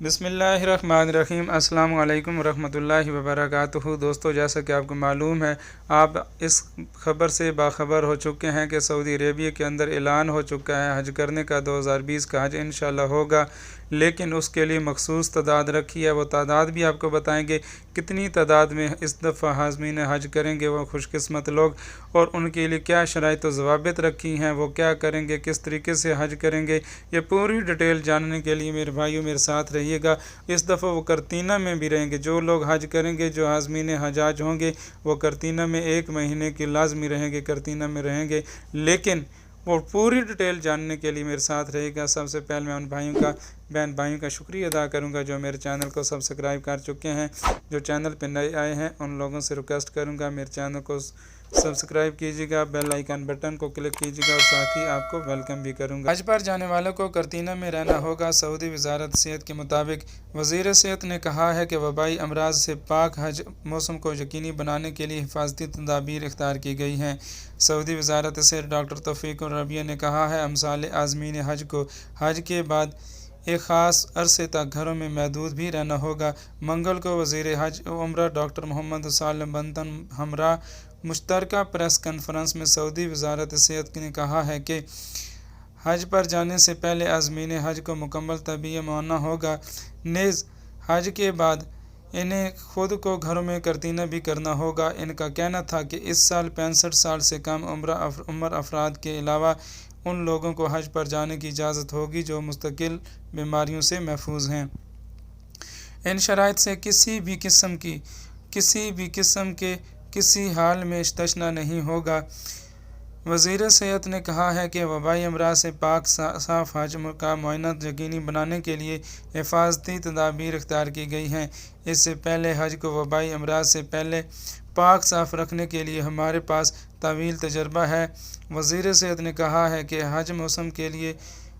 بسم اللہ الرحمن الرحیم۔ السلام علیکم ورحمۃ اللہ وبرکاتہ۔ دوستو، جیسا کہ آپ کو معلوم ہے، آپ اس خبر سے باخبر ہو چکے ہیں کہ سعودی عربیہ کے اندر اعلان ہو چکا ہے حج کرنے کا 2020 کا حج انشاءاللہ ہوگا، لیکن اس کے لیے مخصوص تعداد رکھی ہے۔ وہ تعداد بھی آپ کو بتائیں گے کتنی تعداد میں اس دفعہ حاضمین حج کریں گے وہ خوش قسمت لوگ، اور ان کے لیے کیا شرائط و ضوابط رکھی ہیں، وہ کیا کریں گے، کس طریقے سے حج کریں گے، یہ پوری ڈیٹیل جاننے کے لیے میرے بھائیوں میرے ساتھ رہیے گا۔ اس دفعہ وہ کرتینہ میں بھی رہیں گے، جو لوگ حج کریں گے، جو حاضمین حجاج ہوں گے، وہ کرتینہ میں 1 مہینے کی لازمی رہیں گے، کرتینہ میں رہیں گے، لیکن وہ پوری ڈیٹیل جاننے کے لیے میرے ساتھ رہے گا۔ سب سے پہلے میں ان بہن بھائیوں کا شکریہ ادا کروں گا جو میرے چینل کو سبسکرائب کر چکے ہیں۔ جو چینل پہ نئے آئے ہیں ان لوگوں سے ریکویسٹ کروں گا میرے چینل کو سبسکرائب کیجیے گا، بیل آئیکن بٹن کو کلک کیجیے گا، اور ساتھ ہی آپ کو ویلکم بھی کروں گا۔ حج پر جانے والوں کو کرتینہ میں رہنا ہوگا۔ سعودی وزارت صحت کے مطابق وزیر صحت نے کہا ہے کہ وبائی امراض سے پاک حج موسم کو یقینی بنانے کے لیے حفاظتی تدابیر اختیار کی گئی ہیں۔ سعودی وزارت صحت ڈاکٹر توفیق الربیع نے کہا ہے امثال عازمین حج کو حج کے بعد ایک خاص عرصے تک گھروں میں محدود بھی رہنا ہوگا۔ منگل کو وزیر حج و عمرہ ڈاکٹر محمد سالم بن ہمراہ مشترکہ پریس کانفرنس میں سعودی وزارت صحت نے کہا ہے کہ حج پر جانے سے پہلے عازمین حج کو مکمل طبی معائنہ ہوگا، نیز حج کے بعد انہیں خود کو گھروں میں کرتینہ بھی کرنا ہوگا۔ ان کا کہنا تھا کہ اس سال 65 سال سے کم عمر افراد کے علاوہ ان لوگوں کو حج پر جانے کی اجازت ہوگی جو مستقل بیماریوں سے محفوظ ہیں۔ ان شرائط سے کسی بھی قسم کے کسی حال میں استثناء نہیں ہوگا۔ وزیر صحت نے کہا ہے کہ وبائی امراض سے پاک صاف حج کا معائنہ یقینی بنانے کے لیے حفاظتی تدابیر اختیار کی گئی ہیں۔ اس سے پہلے حج کو وبائی امراض سے پہلے پاک صاف رکھنے کے لیے ہمارے پاس طویل تجربہ ہے۔ وزیر صحت نے کہا ہے کہ حج موسم کے لیے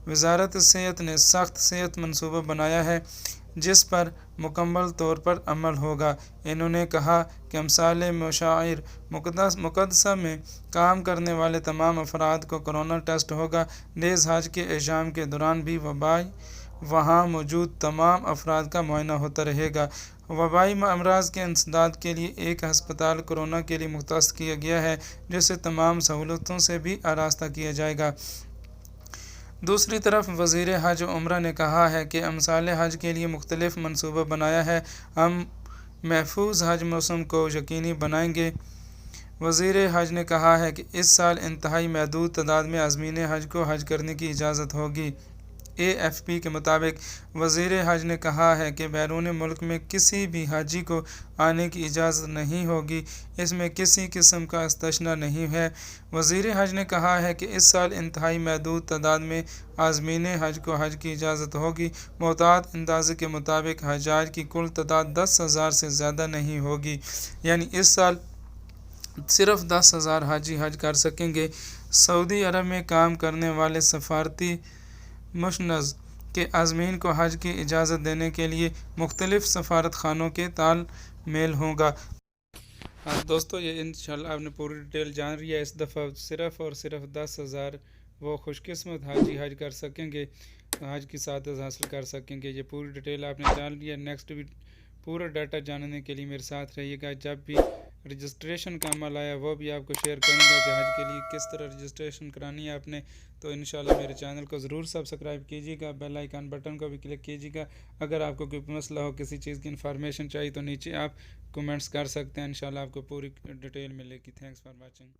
وزارت صحت نے سخت صحت منصوبہ بنایا ہے جس پر مکمل طور پر عمل ہوگا۔ انہوں نے کہا کہ امثال مشاعر مقدسہ میں کام کرنے والے تمام افراد کو کورونا ٹیسٹ ہوگا، نیز حج کے احرام کے دوران بھی وہاں موجود تمام افراد کا معائنہ ہوتا رہے گا۔ وبائی امراض کے انسداد کے لیے ایک ہسپتال کورونا کے لیے مختص کیا گیا ہے جسے تمام سہولتوں سے بھی آراستہ کیا جائے گا۔ دوسری طرف وزیر حج و عمرہ نے کہا ہے کہ امثال حج کے لیے مختلف منصوبہ بنایا ہے، ہم محفوظ حج موسم کو یقینی بنائیں گے۔ وزیر حج نے کہا ہے کہ اس سال انتہائی محدود تعداد میں عازمین حج کو حج کرنے کی اجازت ہوگی۔ AFP کے مطابق وزیر حج نے کہا ہے کہ بیرون ملک میں کسی بھی حاجی کو آنے کی اجازت نہیں ہوگی، اس میں کسی قسم کا استثناء نہیں ہے۔ وزیر حج نے کہا ہے کہ اس سال انتہائی محدود تعداد میں عازمین حج کو حج کی اجازت ہوگی۔ محتاط اندازے کے مطابق حجاج کی کل تعداد 10,000 سے زیادہ نہیں ہوگی، یعنی اس سال صرف 10,000 حاجی حج کر سکیں گے۔ سعودی عرب میں کام کرنے والے سفارتی مشنز کے عازمین کو حج کی اجازت دینے کے لیے مختلف سفارت خانوں کے تال میل ہوگا۔ دوستو، یہ انشاءاللہ آپ نے پوری ڈیٹیل جان رہی ہے۔ اس دفعہ صرف اور صرف 10,000 وہ خوش قسمت حاجی حج کر سکیں گے، حج کی سعادت حاصل کر سکیں گے۔ یہ پوری ڈیٹیل آپ نے جان لی ہے۔ نیکسٹ بھی پورا ڈیٹا جاننے کے لیے میرے ساتھ رہیے گا۔ جب بھی رجسٹریشن کا عمل آیا وہ بھی آپ کو شیئر کروں گا کہ حج کے لیے کس طرح رجسٹریشن کرانی ہے آپ نے، تو انشاءاللہ میرے چینل کو ضرور سبسکرائب کیجیے گا، بیل آئیکن بٹن کو بھی کلک کیجیے گا۔ اگر آپ کو کوئی مسئلہ ہو، کسی چیز کی انفارمیشن چاہیے تو نیچے آپ کمنٹس کر سکتے ہیں، انشاءاللہ آپ کو پوری ڈیٹیل ملے گی۔ Thanks for watching.